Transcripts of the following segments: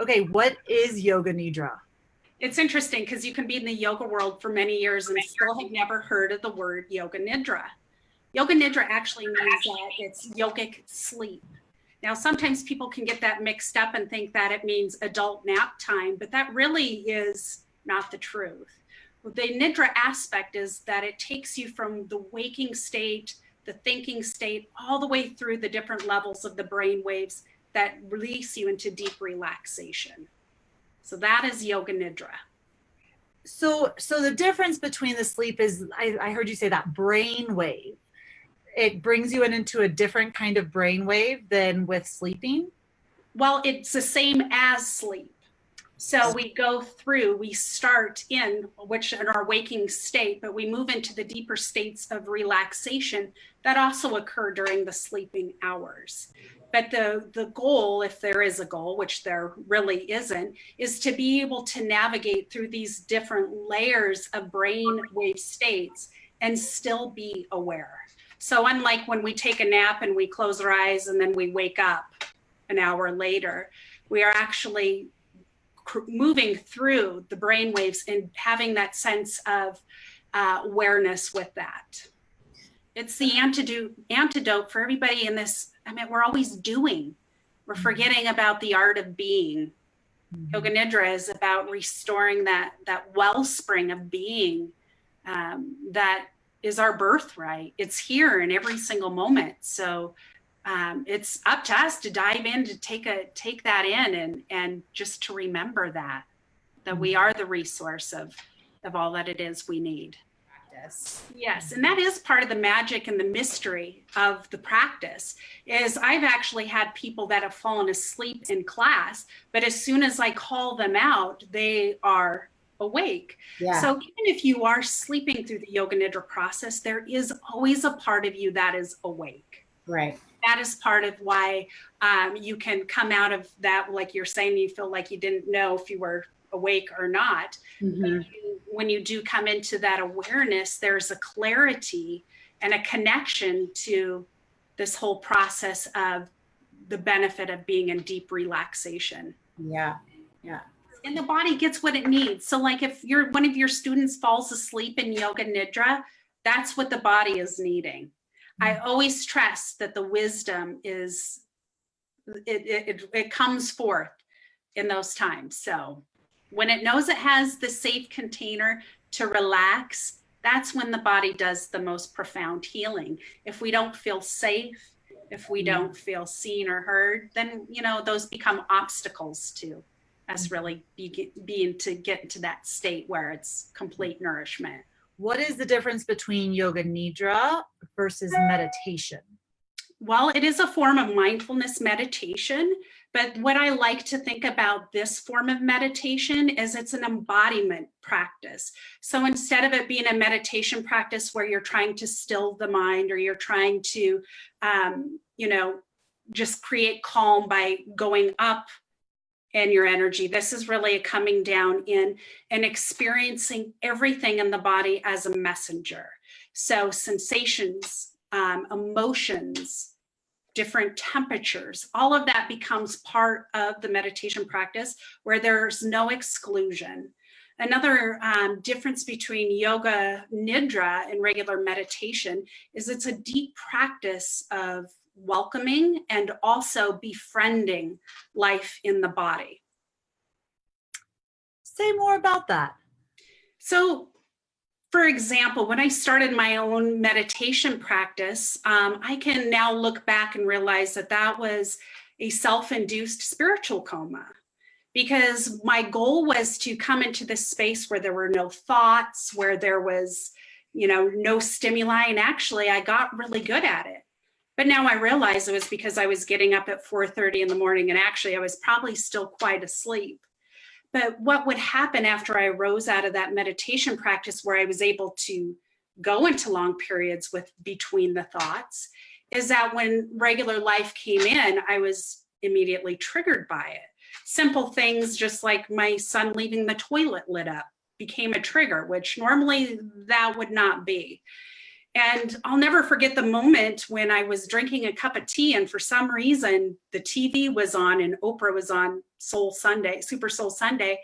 Okay, what is Yoga Nidra? It's interesting because you can be in the yoga world for many years and still have never heard of the word Yoga Nidra. Yoga Nidra actually means that it's yogic sleep. Now, sometimes people can get that mixed up and think that it means adult nap time, but that really is not the truth. The Nidra aspect is that it takes you from the waking state, the thinking state, all the way through the different levels of the brain waves that release you into deep relaxation. So that is Yoga Nidra. So the difference between the sleep is, I heard you say that brain wave. It brings you into a different kind of brain wave than with sleeping? Well, it's the same as sleep. So we start in our waking state, but we move into the deeper states of relaxation that also occur during the sleeping hours. But the goal, if there is a goal, which there really isn't, is to be able to navigate through these different layers of brainwave states and still be aware. So unlike when we take a nap and we close our eyes and then we wake up an hour later, we are actually moving through the brain waves and having that sense of awareness with that. It's the antidote for everybody in this. I mean, we're always doing. We're forgetting about the art of being. Yoga Nidra is about restoring that wellspring of being that is our birthright. It's here in every single moment. So it's up to us to dive in, to take that in and just to remember that we are the resource of all that it is we need. Yes, and that is part of the magic and the mystery of the practice. Is I've actually had people that have fallen asleep in class, but as soon as I call them out, they are awake. Yeah. So even if you are sleeping through the Yoga Nidra process, there is always a part of you that is awake. Right. That is part of why you can come out of that, like you're saying, you feel like you didn't know if you were awake or not. Mm-hmm. When you do come into that awareness, there's a clarity and a connection to this whole process of the benefit of being in deep relaxation. Yeah, yeah. And the body gets what it needs. So like if one of your students falls asleep in Yoga Nidra, that's what the body is needing. Mm-hmm. I always stress that the wisdom is, it comes forth in those times. So when it knows it has the safe container to relax, that's when the body does the most profound healing. If we don't feel safe, if we don't feel seen or heard, then, those become obstacles to us really being to get into that state where it's complete nourishment. What is the difference between Yoga Nidra versus meditation? Well, it is a form of mindfulness meditation, but what I like to think about this form of meditation is it's an embodiment practice. So instead of it being a meditation practice where you're trying to still the mind or you're trying to, just create calm by going up in your energy, this is really a coming down in and experiencing everything in the body as a messenger. So sensations, emotions, different temperatures, all of that becomes part of the meditation practice where there's no exclusion. Another difference between Yoga Nidra and regular meditation is it's a deep practice of welcoming and also befriending life in the body. Say more about that. So, for example, when I started my own meditation practice, I can now look back and realize that was a self-induced spiritual coma, because my goal was to come into this space where there were no thoughts, where there was, no stimuli. And actually, I got really good at it. But now I realize it was because I was getting up at 4:30 in the morning, and actually I was probably still quite asleep. But what would happen after I rose out of that meditation practice where I was able to go into long periods between the thoughts is that when regular life came in, I was immediately triggered by it. Simple things just like my son leaving the toilet lit up became a trigger, which normally that would not be. And I'll never forget the moment when I was drinking a cup of tea, and for some reason the TV was on and Oprah was on Soul Sunday, Super Soul Sunday,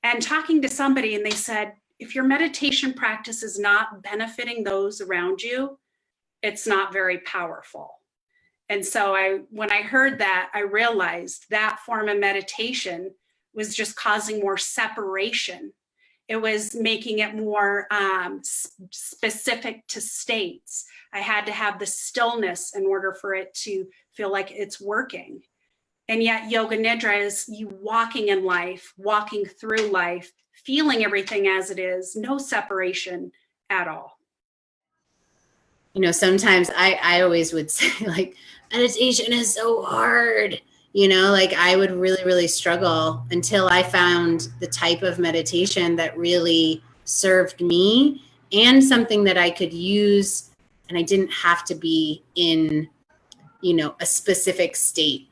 and talking to somebody, and they said, if your meditation practice is not benefiting those around you, it's not very powerful. And so when I heard that, I realized that form of meditation was just causing more separation. It was making it more specific to states. I had to have the stillness in order for it to feel like it's working. And yet Yoga Nidra is you walking in life, walking through life, feeling everything as it is, no separation at all. You know, sometimes I always would say, like, meditation is so hard. You know, like I would really, really struggle until I found the type of meditation that really served me and something that I could use, and I didn't have to be in, you know, a specific state,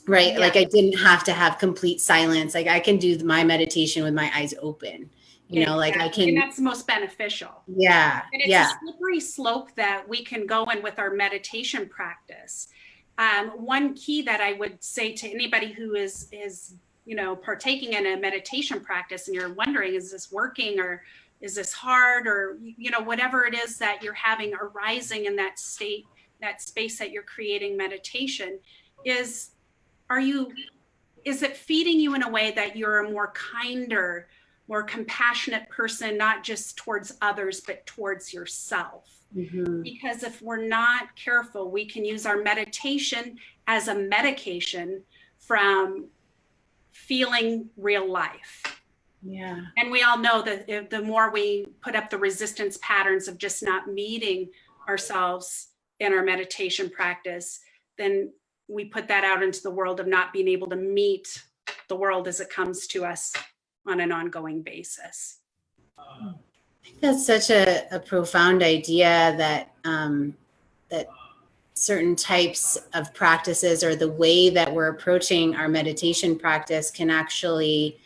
right? Yeah. Like I didn't have to have complete silence. Like I can do my meditation with my eyes open, you know, like I can. And that's the most beneficial. Yeah. And it's a slippery slope that we can go in with our meditation practice. One key that I would say to anybody who is, you know, partaking in a meditation practice and you're wondering, is this working or is this hard, or, you know, whatever it is that you're having arising in that state, that space that you're creating meditation, is it feeding you in a way that you're a more kinder, more compassionate person, not just towards others, but towards yourself? Mm-hmm. Because if we're not careful, we can use our meditation as a medication from feeling real life. Yeah. And we all know that the more we put up the resistance patterns of just not meeting ourselves in our meditation practice, then we put that out into the world of not being able to meet the world as it comes to us on an ongoing basis. I think that's such a profound idea that that certain types of practices or the way that we're approaching our meditation practice can actually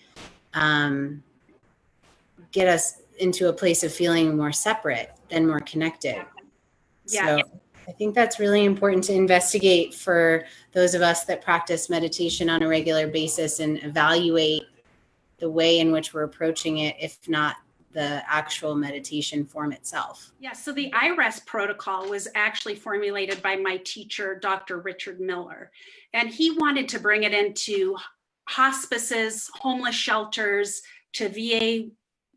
get us into a place of feeling more separate than more connected. Yeah. So I think that's really important to investigate for those of us that practice meditation on a regular basis and evaluate the way in which we're approaching it, if not the actual meditation form itself. Yeah, so the iRest protocol was actually formulated by my teacher, Dr. Richard Miller, and he wanted to bring it into hospices, homeless shelters, to VA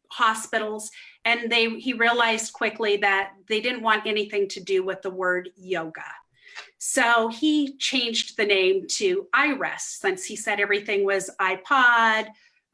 hospitals, and he realized quickly that they didn't want anything to do with the word yoga. So he changed the name to iRest, since he said everything was iPod,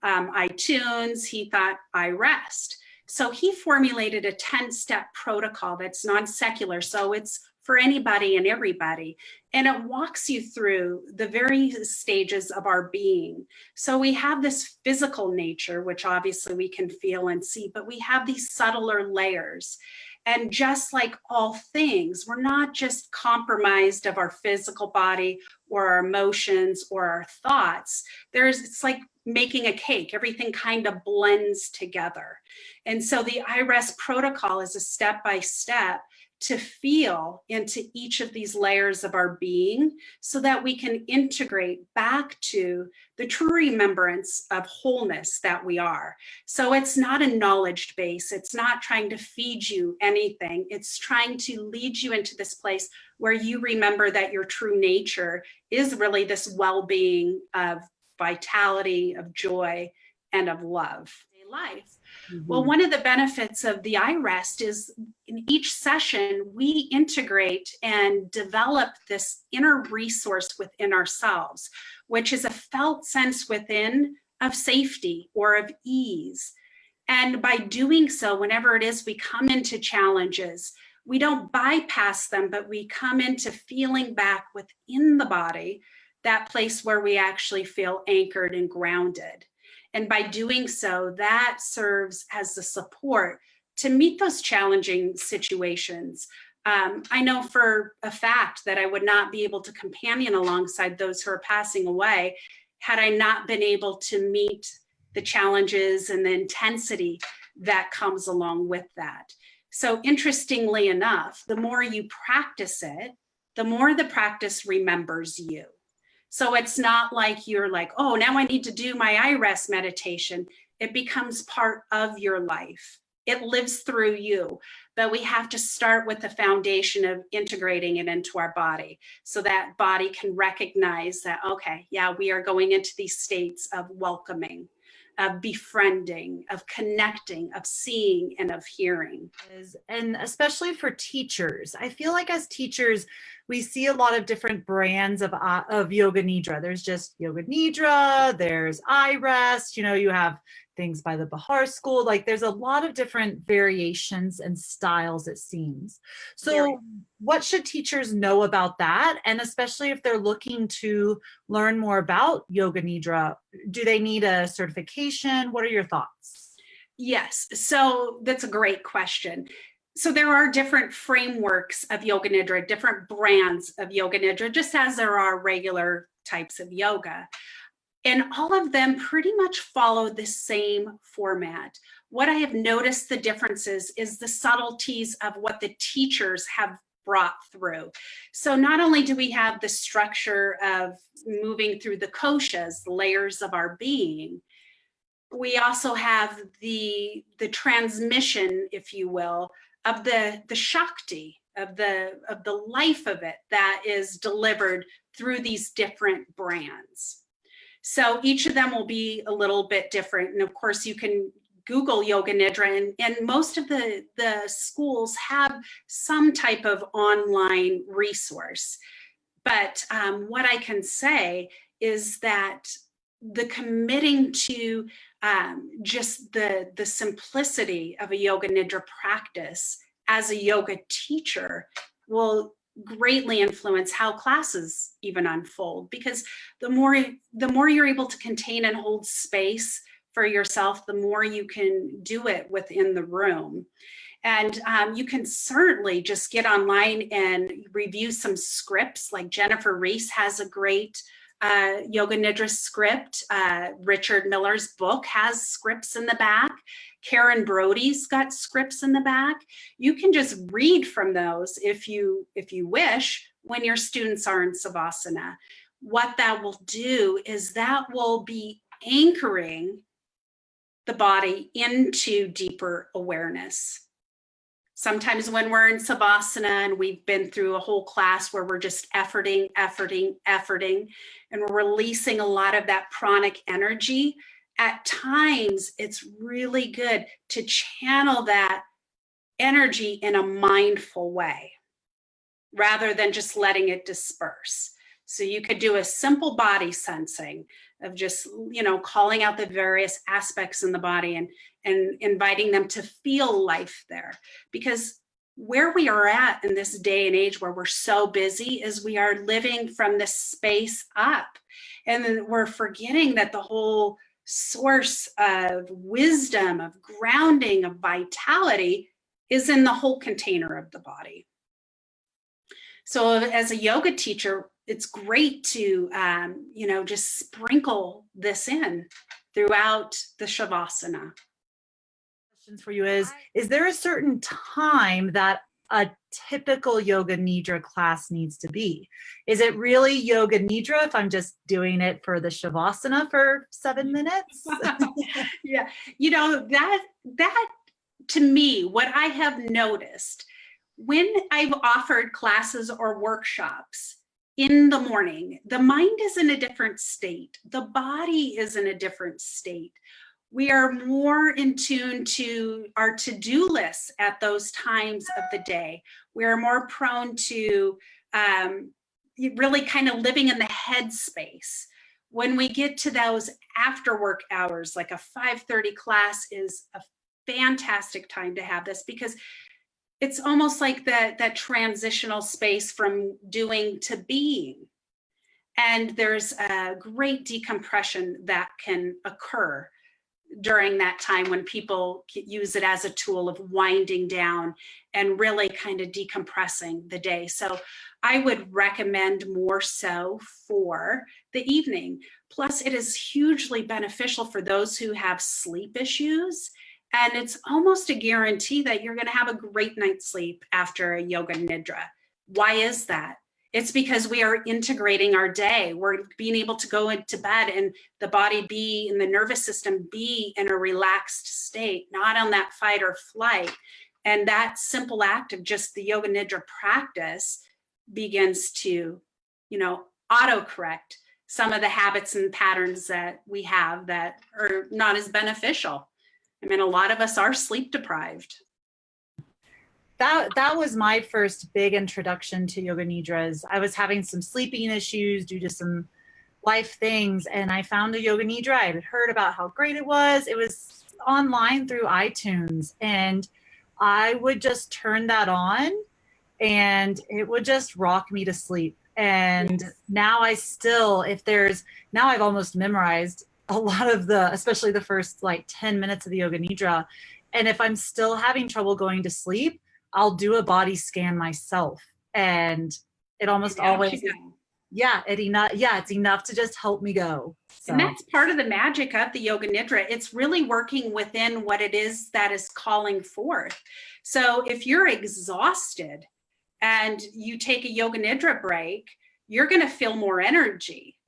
iTunes, he thought iRest. So he formulated a 10-step protocol that's non-secular. So it's for anybody and everybody. And it walks you through the various stages of our being. So we have this physical nature, which obviously we can feel and see, but we have these subtler layers. And just like all things, we're not just compromised of our physical body or our emotions or our thoughts. It's like making a cake. Everything kind of blends together. And so the iRest protocol is a step-by-step to feel into each of these layers of our being so that we can integrate back to the true remembrance of wholeness that we are. So it's not a knowledge base. It's not trying to feed you anything. It's trying to lead you into this place where you remember that your true nature is really this well-being of vitality, of joy, and of love in life. Mm-hmm. Well, one of the benefits of the iRest is in each session, we integrate and develop this inner resource within ourselves, which is a felt sense within of safety or of ease. And by doing so, whenever it is we come into challenges, we don't bypass them, but we come into feeling back within the body, that place where we actually feel anchored and grounded. And by doing so, that serves as the support to meet those challenging situations. I know for a fact that I would not be able to companion alongside those who are passing away had I not been able to meet the challenges and the intensity that comes along with that. So interestingly enough, the more you practice it, the more the practice remembers you. So it's not like you're like, oh, now I need to do my iRest meditation. It becomes part of your life. It lives through you. But we have to start with the foundation of integrating it into our body so that body can recognize that, okay, yeah, we are going into these states of welcoming, of befriending, of connecting, of seeing, and of hearing. And especially for teachers, I feel like as teachers, we see a lot of different brands of Yoga Nidra. There's just Yoga Nidra, there's iRest, you have things by the Bahar School. Like there's a lot of different variations and styles, it seems. So what should teachers know about that? And especially if they're looking to learn more about Yoga Nidra, do they need a certification? What are your thoughts? Yes, so that's a great question. So there are different frameworks of Yoga Nidra, different brands of Yoga Nidra, just as there are regular types of yoga. And all of them pretty much follow the same format. What I have noticed the differences is the subtleties of what the teachers have brought through. So not only do we have the structure of moving through the koshas, the layers of our being, we also have the transmission, if you will, of the Shakti, of the life of it that is delivered through these different brands. So each of them will be a little bit different. And of course, you can Google Yoga Nidra, and most of the schools have some type of online resource. But what I can say is that the committing to just the simplicity of a Yoga Nidra practice as a yoga teacher will greatly influence how classes even unfold, because the more you're able to contain and hold space for yourself, the more you can do it within the room. And you can certainly just get online and review some scripts. Like Jennifer Reese has a great Yoga Nidra script. Richard Miller's book has scripts in the back. Karen Brody's got scripts in the back. You can just read from those if you wish when your students are in Savasana. What that will do is that will be anchoring the body into deeper awareness. Sometimes when we're in Savasana and we've been through a whole class where we're just efforting, and we're releasing a lot of that pranic energy, at times it's really good to channel that energy in a mindful way rather than just letting it disperse. So you could do a simple body sensing of just, calling out the various aspects in the body and inviting them to feel life there. Because where we are at in this day and age where we're so busy is we are living from this space up. And then we're forgetting that the whole source of wisdom, of grounding, of vitality is in the whole container of the body. So as a yoga teacher, it's great to, just sprinkle this in throughout the Shavasana. Questions for you is there a certain time that a typical Yoga Nidra class needs to be? Is it really Yoga Nidra if I'm just doing it for the Shavasana for 7 minutes? Yeah, that to me, what I have noticed when I've offered classes or workshops in the morning, the mind is in a different state. The body is in a different state. We are more in tune to our to-do lists at those times of the day. We are more prone to really kind of living in the head space. When we get to those after work hours, like a 5:30 class is a fantastic time to have this, because it's almost like that transitional space from doing to being. And there's a great decompression that can occur during that time when people use it as a tool of winding down and really kind of decompressing the day. So I would recommend more so for the evening. Plus, it is hugely beneficial for those who have sleep issues And it's almost a guarantee that you're going to have a great night's sleep after a Yoga Nidra. Why is that? It's because we are integrating our day. We're being able to go into bed and the body be, and the nervous system be in a relaxed state, not on that fight or flight. And that simple act of just the Yoga Nidra practice begins to, autocorrect some of the habits and patterns that we have that are not as beneficial. I mean, a lot of us are sleep deprived. That was my first big introduction to Yoga Nidras. I was having some sleeping issues due to some life things, and I found a Yoga Nidra. I had heard about how great it was. It was online through iTunes, and I would just turn that on and it would just rock me to sleep. And now now I've almost memorized a lot of especially the first like 10 minutes of the Yoga Nidra. And if I'm still having trouble going to sleep, I'll do a body scan myself, and it almost always, it's enough to just help me go. So. And that's part of the magic of the Yoga Nidra. It's really working within what it is that is calling forth. So if you're exhausted and you take a Yoga Nidra break, you're going to feel more energy.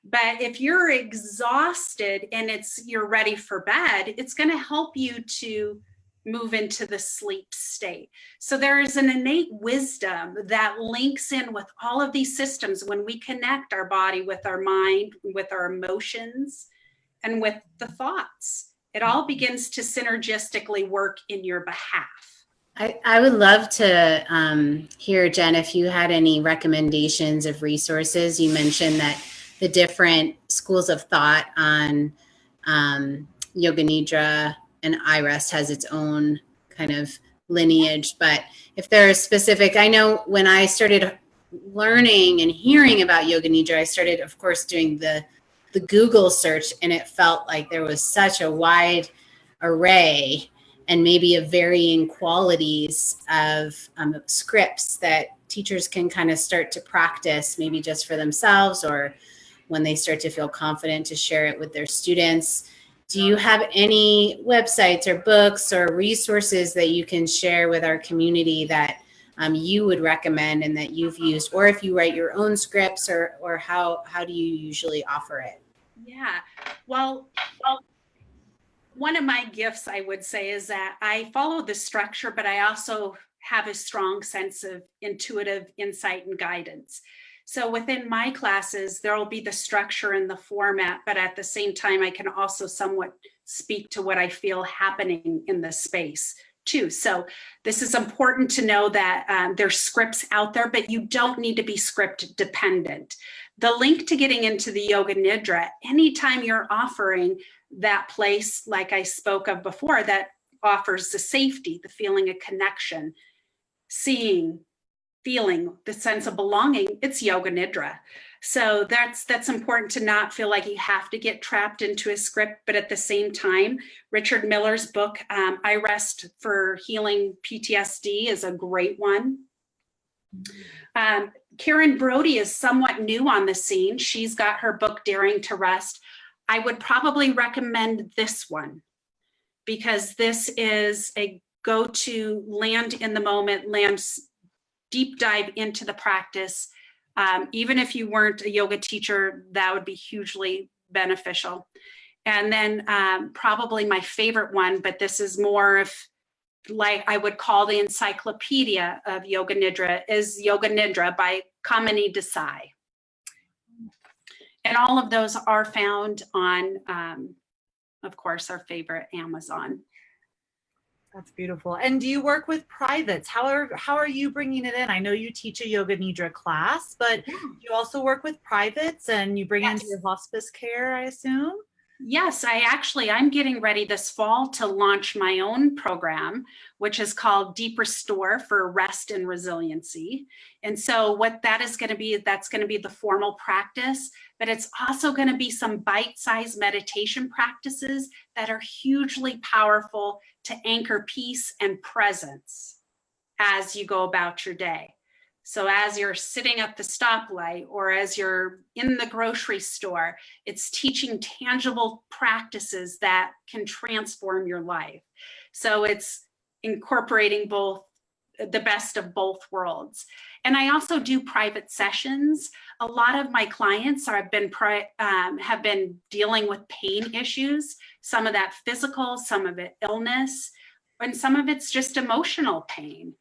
But if you're exhausted and you're ready for bed, it's going to help you to move into the sleep state. So there is an innate wisdom that links in with all of these systems when we connect our body with our mind, with our emotions, and with the thoughts. It all begins to synergistically work in your behalf. I would love to hear, Jenn, if you had any recommendations of resources. You mentioned that the different schools of thought on Yoga Nidra and iRest has its own kind of lineage. But if there are specific, I know when I started learning and hearing about Yoga Nidra, I started, of course, doing the Google search, and it felt like there was such a wide array and maybe of varying qualities of scripts that teachers can kind of start to practice, maybe just for themselves or when they start to feel confident to share it with their students. Do you have any websites or books or resources that you can share with our community that you would recommend and that you've used, or if you write your own scripts, or how do you usually offer it? Yeah, well, one of my gifts, I would say, is that I follow the structure, but I also have a strong sense of intuitive insight and guidance. So within my classes, there will be the structure and the format, but at the same time, I can also somewhat speak to what I feel happening in the space too. So this is important to know that there's scripts out there, but you don't need to be script dependent. The link to getting into the Yoga Nidra, anytime you're offering that place, like I spoke of before, that offers the safety, the feeling of connection, seeing, feeling the sense of belonging, it's Yoga Nidra. So that's important to not feel like you have to get trapped into a script, but at the same time, Richard Miller's book, iRest for Healing PTSD, is a great one. Karen Brody is somewhat new on the scene. She's got her book, Daring to Rest. I would probably recommend this one because this is a go-to, land in the moment, deep dive into the practice. Even if you weren't a yoga teacher, that would be hugely beneficial. And then probably my favorite one, but this is more of like I would call the encyclopedia of Yoga Nidra, is Yoga Nidra by Kamini Desai. And all of those are found on, of course, our favorite Amazon. That's beautiful. And do you work with privates? How are you bringing it in? I know you teach a Yoga Nidra class, but you also work with privates and you bring into your hospice care, I assume? Yes, I'm getting ready this fall to launch my own program, which is called Deep Restore for Rest and Resiliency. And so what that is going to be, that's going to be the formal practice, but it's also going to be some bite-sized meditation practices that are hugely powerful to anchor peace and presence as you go about your day. So as you're sitting at the stoplight or as you're in the grocery store, it's teaching tangible practices that can transform your life. So it's incorporating both the best of both worlds. And I also do private sessions. A lot of my clients have been dealing with pain issues, some of that physical, some of it illness, and some of it's just emotional pain.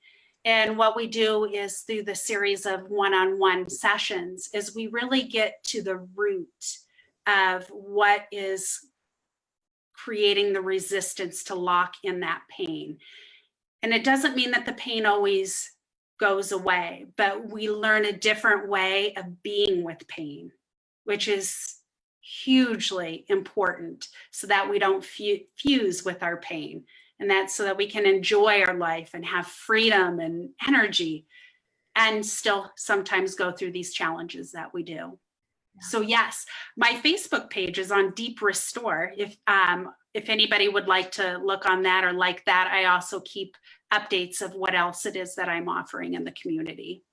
And what we do is through the series of one-on-one sessions is we really get to the root of what is creating the resistance to lock in that pain. And it doesn't mean that the pain always goes away, but we learn a different way of being with pain, which is hugely important so that we don't fuse with our pain. And that's so that we can enjoy our life and have freedom and energy and still sometimes go through these challenges that we do. Yeah. So yes, my Facebook page is on Deep Restore. If anybody would like to look on that or like that, I also keep updates of what else it is that I'm offering in the community.